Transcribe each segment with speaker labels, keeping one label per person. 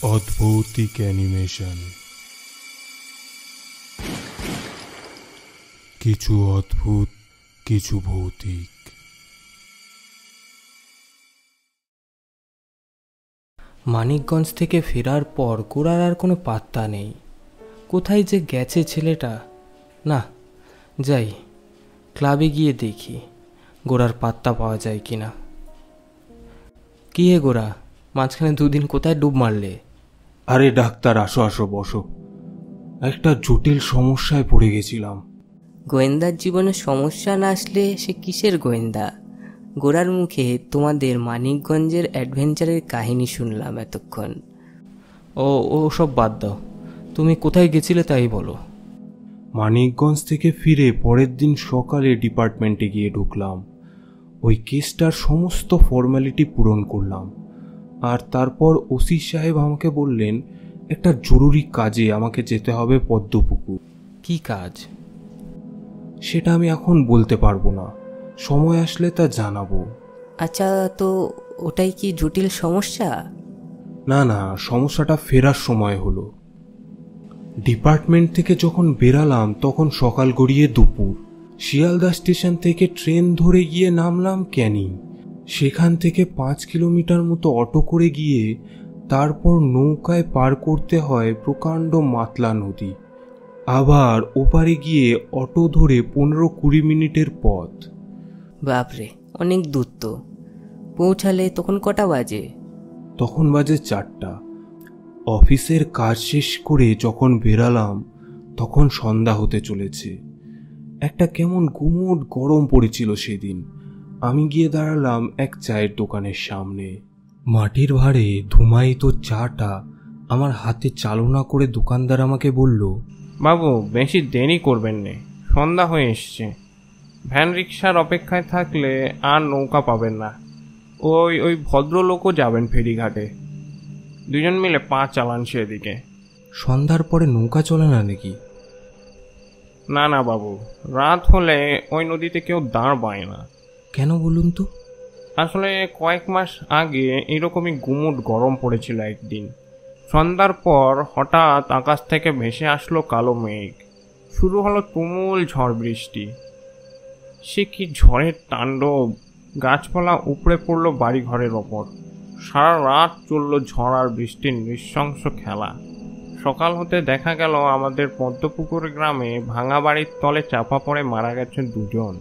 Speaker 1: অদ্ভৌতিক animation. কিছু অদ্ভুত, কিছু ভৌতিক।
Speaker 2: মানিকগঞ্জ থেকে ফেরার পর গোরার আর কোনো পাত্তা নেই। কোথায় যে গেছে ছেলেটা। না, যাই ক্লাবে গিয়ে দেখি গোরার পাত্তা পাওয়া যায় কিনা। কি হে গোরা, মাঝখানে দুদিন কোথায় ডুব মারলে?
Speaker 1: আরে ডাক্তার, আসো আসো, বসো। একটা জটিল সমস্যায় পড়ে গেছিলাম।
Speaker 3: গোয়েন্দার জীবনে সমস্যা না আসলে সে কিসের গোয়েন্দা? গোরার মুখে তোমাদের মানিকগঞ্জের অ্যাডভেঞ্চারের কাহিনী শুনলাম এতক্ষণ।
Speaker 2: ও সব বাদ দাও, তুমি কোথায় গেছিলে তাই বলো।
Speaker 1: মানিকগঞ্জ থেকে ফিরে পরের দিন সকালে ডিপার্টমেন্টে গিয়ে ঢুকলাম। ওই কেসটার সমস্ত ফর্মালিটি পূরণ করলাম, আর তারপর ওসি সাহেব আমাকে বললেন একটা জরুরি কাজে আমাকে যেতে হবে পদ্মপুকুর।
Speaker 2: কি কাজ?
Speaker 1: সেটা আমি এখন বলতে পারবো না, সময় আসলে তা জানাবো।
Speaker 3: আচ্ছা, তো ওটাই কি জটিল সমস্যা?
Speaker 1: না না, সমস্যাটা ফেরার সময় হলো। ডিপার্টমেন্ট থেকে যখন বেরালাম তখন সকাল গড়িয়ে দুপুর। শিয়ালদা স্টেশন থেকে ট্রেন ধরে গিয়ে নামলাম ক্যানিং। সেখান থেকে 5 কিলোমিটার মতো অটো করে গিয়ে তারপর নৌকায় পার করতে হয় প্রকাণ্ড মাতলা নদী। আবার ওপারে গিয়ে অটো ধরে 15-20 মিনিটের পথ।
Speaker 3: বাপরে, অনেক দূর তো। পৌঁছালে তখন কটা বাজে?
Speaker 1: তখন বাজে 4টা। অফিসের কাজ শেষ করে যখন বেরালাম তখন সন্ধ্যা হতে চলেছে। একটা কেমন গুমোট গরম পড়েছিল সেদিন। আমি গিয়ে দাঁড়ালাম এক চায়ের দোকানের সামনে। মাটির ভাঁড়ে ধুমায়িত চাটা আমার হাতে চালনা করে দোকানদার আমাকে বলল,
Speaker 4: বাবু বেশি দেরি করবেন না, সন্ধ্যা হয়ে এসছে। ভ্যান রিক্সার অপেক্ষায় থাকলে আর নৌকা পাবেন না। ওই ভদ্রলোকও যাবেন ফেরিঘাটে, দুজন মিলে পা চালান সেদিকে।
Speaker 1: সন্ধ্যার পরে নৌকা চলে না নাকি?
Speaker 4: না না বাবু, রাত হলে ওই নদীতে কেউ দাঁড় পায় না।
Speaker 1: কেন বলুন তো?
Speaker 4: আসলে কয়েক মাস আগে এরকমই গুমুট গরম পড়েছিল একদিন। সন্ধ্যার পর হঠাৎ আকাশ থেকে ভেসে আসলো কালো মেঘ। শুরু হলো তুমুল ঝড় বৃষ্টি। সে কি ঝড়ের তাণ্ডব! গাছপালা উপড়ে পড়লো বাড়িঘরের ওপর। সারা রাত চলল ঝড় আর বৃষ্টির নৃশংস খেলা। সকাল হতে দেখা গেল আমাদের পদ্মপুকুর গ্রামে ভাঙা বাড়ির তলে চাপা পড়ে মারা গেছে 2 জন।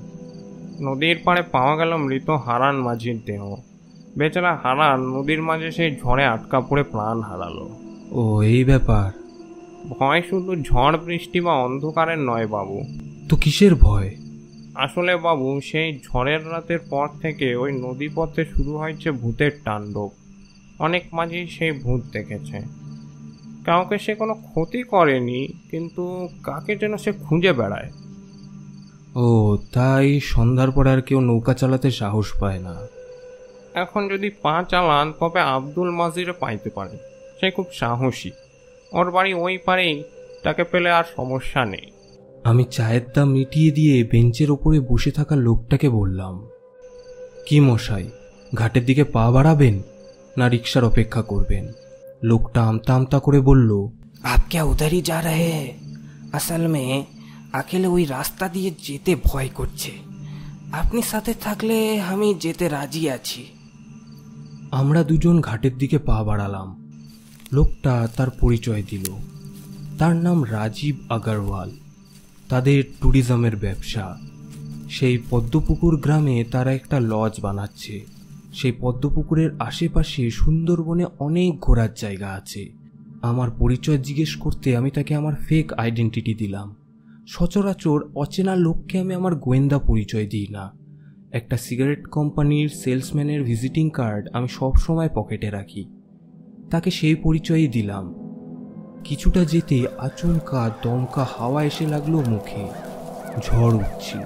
Speaker 4: নদীর পাড়ে পাওয়া গেল মৃত হারান মাঝির দেহ। বেচারা হারান নদীর মাঝে সেই ঝড়ে আটকা পড়ে প্রাণ হারালো।
Speaker 1: ও, এই ব্যাপার।
Speaker 4: ভয় শুধু ঝড় বৃষ্টি বা অন্ধকারের নয় বাবু।
Speaker 1: তো কিসের ভয়?
Speaker 4: আসলে বাবু, সেই ঝড়ের রাতের পর থেকে ওই নদীপথে শুরু হয়েছে ভূতের তাণ্ডব। অনেক মাঝি সেই ভূত দেখেছে। কাউকে সে কোনো ক্ষতি করেনি, কিন্তু কাকে যেন সে খুঁজে বেড়ায়।
Speaker 1: ও, তাই সন্ধ্যার পর আর কেউ নৌকা চালাতে সাহস পায় না।
Speaker 4: এখন যদি পা চালান তবে আব্দুল মাজিরে পাইতে পারে। সে খুব সাহসী। ওর বাড়ি ওই পারেই, তাকে পেলে আর সমস্যা নেই।
Speaker 1: আমি চায়ের দাম মিটিয়ে দিয়ে বেঞ্চের ওপরে বসে থাকা লোকটাকে বললাম, কি মশাই, ঘাটের দিকে পা বাড়াবেন না রিক্সার অপেক্ষা করবেন? লোকটা আমতা আমতা করে বলল,
Speaker 2: আপ ক্যা উধার হি যা রহে হ্যায়? আসল মে আকেলে ওই রাস্তা দিয়ে যেতে ভয় করছে। আপনি সাথে থাকলে আমি যেতে রাজি আছি।
Speaker 1: আমরা দুজন ঘাটের দিকে পা বাড়ালাম। লোকটা তার পরিচয় দিল। তার নাম রাজীব আগরওয়াল। তাদের ট্যুরিজমের ব্যবসা। সেই পদ্মপুকুর গ্রামে তারা একটা লজ বানাচ্ছে। সেই পদ্মপুকুরের আশেপাশে সুন্দরবনে অনেক ঘোরার জায়গা আছে। আমার পরিচয় জিজ্ঞেস করতে আমি তাকে আমার ফেক আইডেন্টিটি দিলাম। সচরাচর অচেনা লোককে আমি আমার গোয়েন্দা পরিচয় দিই না। একটা সিগারেট কোম্পানির সেলসম্যানের ভিজিটিং কার্ড আমি সব সময় পকেটে রাখি। তাকে সেই পরিচয়ই দিলাম। কিছুটা যেতে আচমকা দমকা হাওয়া এসে লাগলো মুখে। ঝড় উঠছিল।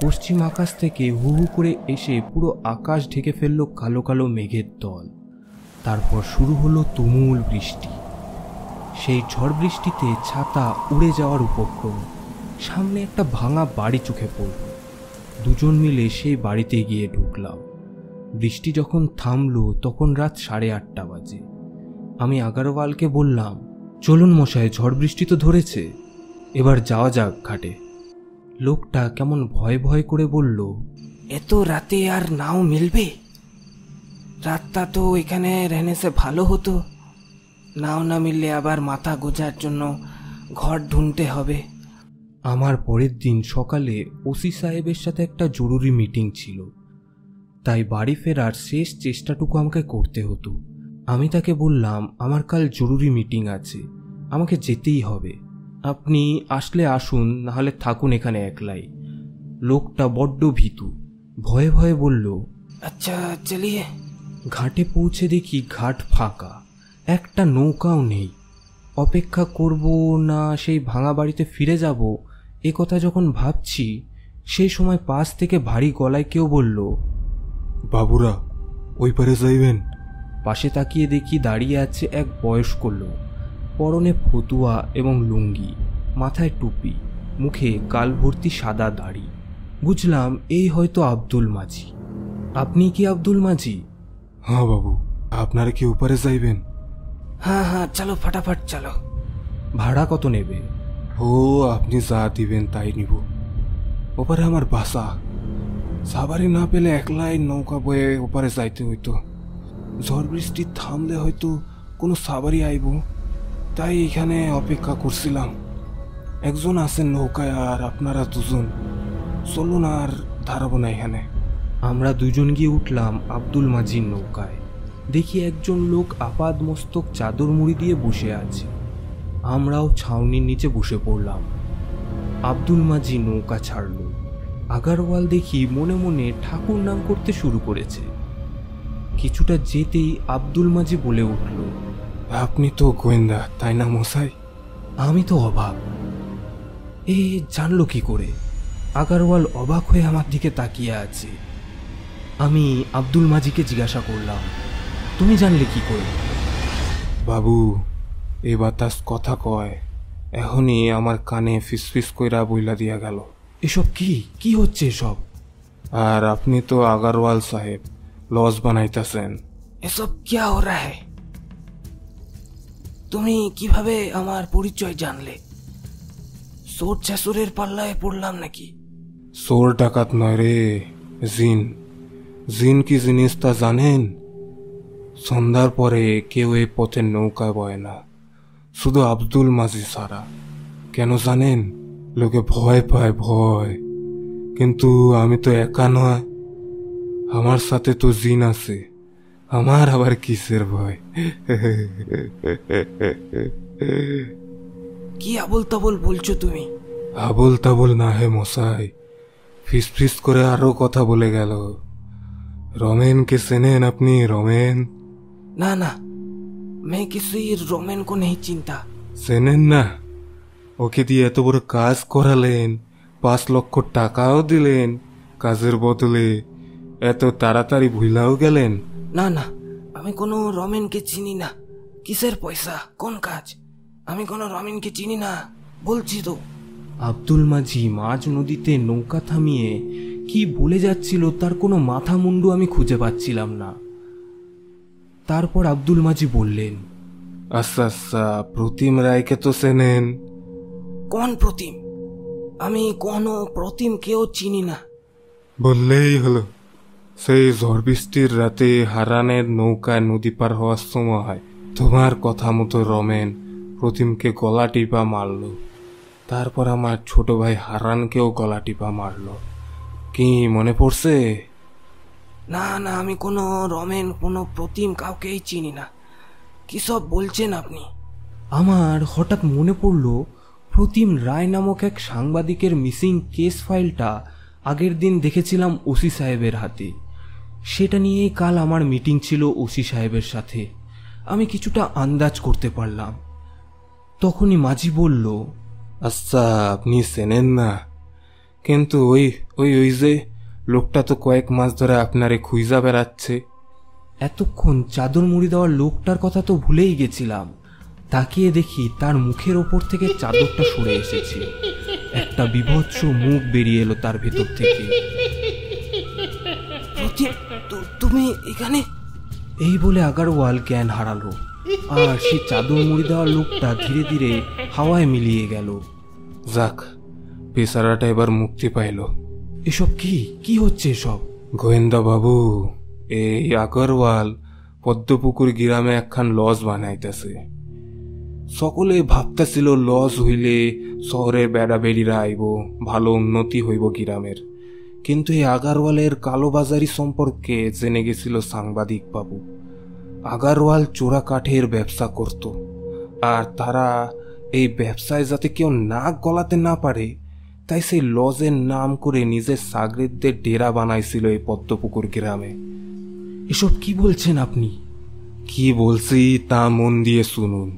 Speaker 1: পশ্চিম আকাশ থেকে হু হু করে এসে পুরো আকাশ ঢেকে ফেললো কালো কালো মেঘের দল। তারপর শুরু হলো তুমুল বৃষ্টি। সেই ঝড় বৃষ্টিতে ছাতা উড়ে যাওয়ার উপক্রম। সামনে একটা ভাঙা বাড়ি চোখে পড়ল। দুজন মিলে সেই বাড়িতে গিয়ে ঢুকলাম। বৃষ্টি যখন থামলো তখন রাত 8:30 বাজে। আমি আগারওয়ালকে বললাম, চলুন মশাই, ঝড় বৃষ্টি তো ধরেছে, এবার যাওয়া যাক ঘাটে। লোকটা কেমন ভয় ভয় করে বলল,
Speaker 2: এত রাতে আর নাও মিলবে? রাতটা তো এখানে রেনেছে ভালো হতো, নাও না মিললে আবার মাথা গোজার জন্য ঘর ঢুঁড়তে হবে।
Speaker 1: আমার পরের দিন সকালে ওসি সাহেবের সাথে একটা জরুরি মিটিং ছিল, তাই বাড়ি ফেরার শেষ চেষ্টাটুকু আমাকে করতে হতো। আমি তাকে বললাম, আমার কাল জরুরি মিটিং আছে, আমাকে যেতেই হবে, আপনি আসলে আসুন, নাহলে থাকুন এখানে একলাই। লোকটা বড্ড ভীতু, ভয়ে ভয়ে বলল,
Speaker 2: আচ্ছা চলিয়ে।
Speaker 1: ঘাটে পৌঁছে দেখি ঘাট ফাঁকা, একটা নৌকাও নেই। অপেক্ষা করব না সেই ভাঙা বাড়িতে ফিরে যাব, এ কথা যখন ভাবছি, সেই সময় পাশ থেকে ভারী গলায় কেউ বলল,
Speaker 5: বাবুরা ওই পারে যাইবেন?
Speaker 1: পাশে তাকিয়ে দেখি দাঁড়িয়ে আছে এক বয়স্ক লোক, পরনে ফতুয়া এবং লুঙ্গি, মাথায় টুপি, মুখে গাল ভর্তি সাদা দাড়ি। বুঝলাম এই হয়তো আব্দুল মাঝি। আপনি কি আব্দুল মাঝি?
Speaker 5: হ্যাঁ বাবু, আপনারা কি ওপারে যাইবেন?
Speaker 2: হ্যাঁ হ্যাঁ, চলো ফটাফট চলো।
Speaker 1: ভাড়া কত নেবে?
Speaker 5: ও আপনি যা দিবেন তাই নিব। ওপারে আমার বাসা, সাবারি না পেলে একলাই নৌকা বয়ে ওপারে যাইতে হইতো। ঝড় বৃষ্টি থামলে হয়তো কোনো সাবারি আইব, তাই এখানে অপেক্ষা করছিলাম। একজন আছেন নৌকায় আর আপনারা দুজন, চলুন আর দাঁড়াবো না এখানে।
Speaker 1: আমরা দুজন গিয়ে উঠলাম আব্দুল মাঝির নৌকায়। দেখি একজন লোক আপাদ মস্তক চাদর মুড়ি দিয়ে বসে আছে। আমরাও ছাউনির নিচে বসে পড়লাম। আব্দুল মাঝি নৌকা ছাড়ল। আগারওয়াল দেখি মনে মনে ঠাকুর নাম করতে শুরু করেছে। কিছুটা যেতেই আব্দুল মাঝি বলে উঠল,
Speaker 5: আপনি তো গোয়েন্দা তাই না মশাই?
Speaker 1: আমি তো অবাক, এ জানলো কি করে? আগারওয়াল অবাক হয়ে আমার দিকে তাকিয়ে আছে। আমি আব্দুল মাঝিকে জিজ্ঞাসা করলাম, তুমি জানলে কি করে?
Speaker 5: বাবু এ বাতাস কথা কয়, এখনই আমার কানে ফিসফিস কইরা বইলা দিয়া গেল।
Speaker 1: এসব কি হচ্ছে এসব?
Speaker 5: আর আপনি তো আগারওয়াল সাহেব, লজ বানাইতেছেন।
Speaker 2: এসব क्या हो रहा है? তুমি কিভাবে আমার পরিচয় জানলে? চোর ছাসুরের পাল্লায় পড়লাম নাকি?
Speaker 5: চোর ডাকাত নয় রে, জিন। জিন কি জিনিস তা জানেন? সন্ধ্যার পরে কেউ এই পথে নৌকায় বয় না, শুধু আব্দুল মাঝি ছাড়া। কেন জানেন? লোকে ভয় পায়, ভয়। কিন্তু আমি তো একা নয়, আমার সাথে তো জিন আছে। আমার আবার কিসের ভয়?
Speaker 2: কি আবল তাবল বলছো তুমি?
Speaker 5: আবল তাবল না হে মশাই, ফিস ফিস করে আরো কথা বলে গেল। রমেনকে চেনেন আপনি? রমেন?
Speaker 2: ना ना, मैं किसी रोमेन को नहीं चिंता।
Speaker 5: চেনেন না? ওকে দিয়ে এত বড় কাজ করালেন, 5 লক্ষ টাকাও দিলেন, কাজের বদলে এত তাড়াতাড়ি ভুলাও গেলেন?
Speaker 2: না না, আমি কোনো রমেনকে চিনি না। কিসের পয়সা, কোন কাজ? আমি কোনো রমেনকে চিনি না বলছি তো।
Speaker 1: আব্দুল মাঝি মাঝ নদীতে নৌকা থামিয়ে কি বলে যাচ্ছিল তার কোনো মাথা মুন্ডু আমি খুঁজে পাচ্ছিলাম না। তারপর আব্দুল মাঝি বললেন,
Speaker 5: আচ্ছা আচ্ছা, প্রতিম রায়কে তো চেনেন?
Speaker 2: কোন প্রতিম? আমি কোনো প্রতিম কেউ চিনি না।
Speaker 5: বললেই হলো। সেই ঝড় বৃষ্টির রাতে হারানের নৌকায় নদী পার হওয়ার সময় তোমার কথা মতো রমেন প্রতিমকে গলা টিপা মারল। তারপর আমার ছোট ভাই হারানকেও গলা টিপা মারল। কি মনে পড়ছে?
Speaker 2: না না, আমি কোনো রমেন, কোনো প্রতিম কাউকেই চিনি না। কি সব বলছেন আপনি?
Speaker 1: আমার হঠাৎ মনে পড়ল প্রতিম রায় নামক এক সাংবাদিকের মিসিং কেস ফাইলটা আগের দিন দেখেছিলাম ওসি সাহেবের হাতে। সেটা নিয়েই কাল আমার মিটিং ছিল ওসি সাহেবের সাথে। আমি কিছুটা আন্দাজ করতে পারলাম। তখনই মাঝি বলল,
Speaker 5: আচ্ছা আপনি চেনেন না, কিন্তু ওই ওই ওই যে লোকটা তো কয়েক মাস ধরে আপনারে খুঁজা বেড়াচ্ছে।
Speaker 1: এতক্ষণ চাদর মুড়ি দেওয়ার লোকটার কথা তো ভুলেই গেছিলাম। তাকিয়ে দেখি তার মুখের ওপর থেকে চাদরটা সরে এসেছে। একটা বিভৎস মুখ বেরিয়ে এলো তার ভেতর থেকে।
Speaker 2: প্রতিম, তুমি এখানে?
Speaker 1: এই বলে আগারওয়াল জ্ঞান হারালো। আর সেই চাদর মুড়ি দেওয়া লোকটা ধীরে ধীরে হাওয়ায় মিলিয়ে গেল।
Speaker 5: যাক, বেচারাটা এবার মুক্তি পাইল।
Speaker 1: এসব কি হচ্ছে এসব?
Speaker 5: গোয়েন্দা বাবু, এই আগরওয়াল পদ্মপুকুর গ্রামে একখান লজ বানাইতেছে। সকলে ভাবতেছিল লজ হইলে শহরের বেড়াবেড়িরা আইব, ভালো উন্নতি হইব গ্রামের। কিন্তু এই আগারওয়ালের কালোবাজারি সম্পর্কে জেনে গেছিল সাংবাদিক বাবু। আগারওয়াল চোরা কাঠের ব্যবসা করত, আর তারা এই ব্যবসায় যাতে কেউ নাক গলাতে না পারে তাই সেই লজের নাম করে নিজের সাগরেদদের ডেরা বানাইছিল এই পদ্মপুকুর গ্রামে।
Speaker 1: এসব কি বলছেন আপনি?
Speaker 5: কি বলছি তা মন দিয়ে শুনুন।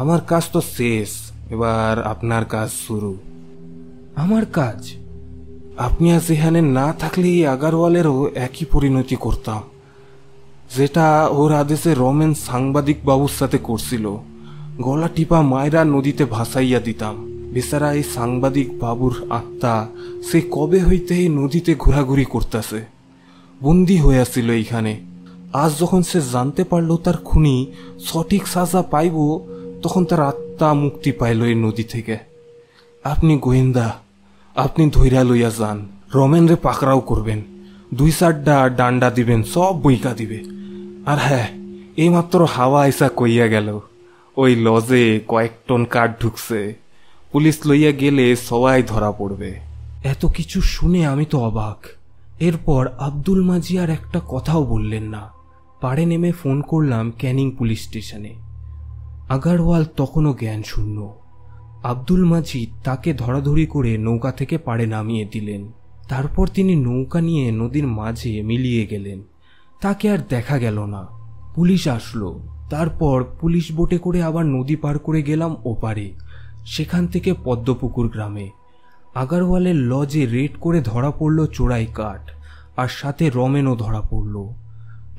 Speaker 5: আমার কাজ তো শেষ, এবার আপনার কাজ শুরু।
Speaker 1: আমার কাজ?
Speaker 5: আপনি আজ এখানে না থাকলে এই আগারওয়ালেরও একই পরিণতি করতাম, যেটা ওর আদেশে রমেন সাংবাদিক বাবুর সাথে করছিল। গলা টিপা মায়েরা নদীতে ভাসাইয়া দিতাম। বেচারা এই সাংবাদিক বাবুর আত্মা সে কবে হইতে এই নদীতে ঘোরাঘুরি করতেছে, বন্দী হইয়াছিল এইখানে। আজ যখন সে জানতে পারল তার খুনি সঠিক সাজা পাইব, তখন তার আত্মা মুক্তি পাইল এই নদী থেকে। আপনি গোয়েন্দা, আপনি ধৈর্য লইয়া যান, রমেনরে পাকড়াও করবেন, 2-4টা ডান্ডা দিবেন, সব বইকা দিবে। আর হ্যাঁ, এইমাত্র হাওয়া আইসা কইয়া গেল ওই লজে কয়েক টন কাঠ ঢুকছে। পুলিশ লইয়া গেলে সবাই ধরা পড়বে।
Speaker 1: এত কিছু শুনে আমি তো অবাক। এরপর আব্দুল মাঝি আর একটা কথাও বললেন না। পাড়ে নেমে ফোন করলাম ক্যানিং পুলিশ স্টেশনে। আগারওয়াল তখনও জ্ঞান শূন্য। আব্দুল মাঝি তাকে ধরাধরি করে নৌকা থেকে পাড়ে নামিয়ে দিলেন। তারপর তিনি নৌকা নিয়ে নদীর মাঝে মিলিয়ে গেলেন। তাকে আর দেখা গেল না। পুলিশ আসলো। তারপর পুলিশ বোটে করে আবার নদী পার করে গেলাম ওপারে, সেখান থেকে পদ্মপুকুর গ্রামে। আগারওয়ালের লজে রেড করে ধরা পড়ল চোরাই কাঠ, আর সাথে রমেনও ধরা পড়ল।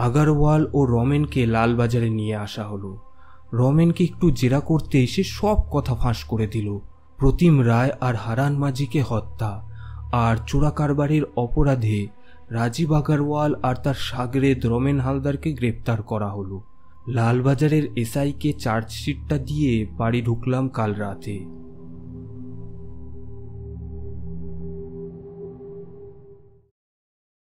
Speaker 1: আগারওয়াল ও রমেনকে লালবাজারে নিয়ে আসা হলো। রমেনকে একটু জেরা করতে সে সব কথা ফাঁস করে দিল। প্রতিম রায় আর হারান মাঝিকে হত্যা আর চোরা কারবারির অপরাধে রাজীব আগারওয়াল আর তার সাগরেদ রমেন হালদারকে গ্রেপ্তার করা হলো। লালবাজারের এসআইকে চার্জশিটটা দিয়ে বাড়ি ঢুকলাম কাল রাতে।